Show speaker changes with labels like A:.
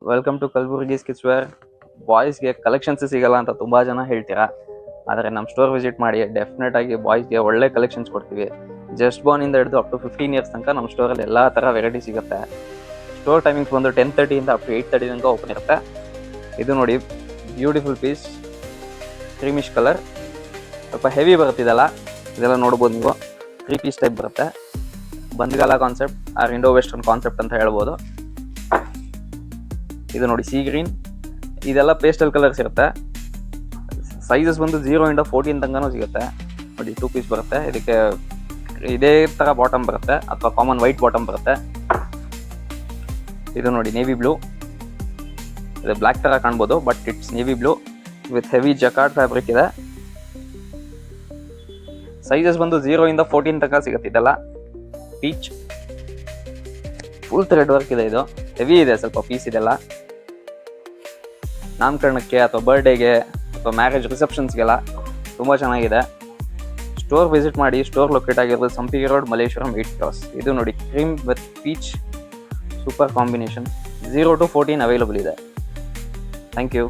A: Welcome to Kalaburagi kids wear. ಬಾಯ್ಸ್ಗೆ collections ಸಿಗಲ್ಲ ಅಂತ ತುಂಬ ಜನ ಹೇಳ್ತೀರಾ, ಆದರೆ ನಮ್ಮ ಸ್ಟೋರ್ ವಿಸಿಟ್ ಮಾಡಿ. ಡೆಫಿನೆಟ್ ಆಗಿ ಬಾಯ್ಸ್ಗೆ ಒಳ್ಳೆ ಕಲೆಕ್ಷನ್ಸ್ ಕೊಡ್ತೀವಿ. ಜಸ್ಟ್ ಬಾರ್ನಿಂದ ಹಿಡಿದು ಅಪ್ ಟು 15 ಇಯರ್ಸ್ ತನಕ ನಮ್ಮ ಸ್ಟೋರಲ್ಲಿ ಎಲ್ಲ ಥರ ವೆರೈಟಿ ಸಿಗುತ್ತೆ. ಸ್ಟೋರ್ ಟೈಮಿಂಗ್ಸ್ ಬಂದು 10:30 ಅಪ್ ಟು 8:30 ತನಕ ಓಪನ್ ಇರುತ್ತೆ. ಇದು ನೋಡಿ, ಬ್ಯೂಟಿಫುಲ್ ಪೀಸ್, ಕ್ರೀಮಿಶ್ ಕಲರ್, ಸ್ವಲ್ಪ ಹೆವಿ ಬರುತ್ತಿದೆಲ್ಲ. ಇದೆಲ್ಲ ನೋಡ್ಬೋದು ನೀವು. 3 ಪೀಸ್ ಟೈಪ್ ಬರುತ್ತೆ. Bandhgala concept or Indo western concept ಅಂತ ಹೇಳ್ಬೋದು. ಇದು ನೋಡಿ, ಸೀ ಗ್ರೀನ್. ಇದೆಲ್ಲ ಪೇಸ್ಟಲ್ ಕಲರ್ಸ್ ಇರುತ್ತೆ. ಸೈಜಸ್ ಬಂದು 0 ಇಂದ 14 ತನಕನೂ ಸಿಗುತ್ತೆ. ನೋಡಿ, 2 ಪೀಸ್ ಬರುತ್ತೆ. ಇದಕ್ಕೆ ಇದೇ ಥರ ಬಾಟಮ್ ಬರುತ್ತೆ ಅಥವಾ ಕಾಮನ್ ವೈಟ್ ಬಾಟಮ್ ಬರುತ್ತೆ. ಇದು ನೋಡಿ, ನೇವಿ ಬ್ಲೂ. ಇದು ಬ್ಲ್ಯಾಕ್ ಥರ ಕಾಣ್ಬೋದು, but it's navy blue with heavy jacquard fabric ಇದೆ. ಸೈಜಸ್ ಬಂದು 0 ಇಂದ 14 ತನಕ ಸಿಗುತ್ತೆ. ಇದೆಲ್ಲ ಪೀಚ್, ಫುಲ್ ಥ್ರೆಡ್ ವರ್ಕ್ ಇದೆ. ಇದು ಹೆವಿ ಇದೆ ಸ್ವಲ್ಪ ಪೀಸ್. ಇದೆಲ್ಲ ನಾಮಕರಣಕ್ಕೆ ಅಥವಾ ಬರ್ಡೇಗೆ ಅಥವಾ ಮ್ಯಾರೇಜ್ ರಿಸೆಪ್ಷನ್ಸ್ಗೆಲ್ಲ ತುಂಬ ಚೆನ್ನಾಗಿದೆ. ಸ್ಟೋರ್ ವಿಸಿಟ್ ಮಾಡಿ. ಸ್ಟೋರ್ ಲೊಕೇಟ್ ಆಗಿರೋದು ಸಂಪಿಗೆ ರೋಡ್, ಮಲ್ಲೇಶ್ವರಂ 8 ಕ್ರಾಸ್. ಇದು ನೋಡಿ, cream with peach, super combination. 0 to 14 available ಇದೆ. Thank you.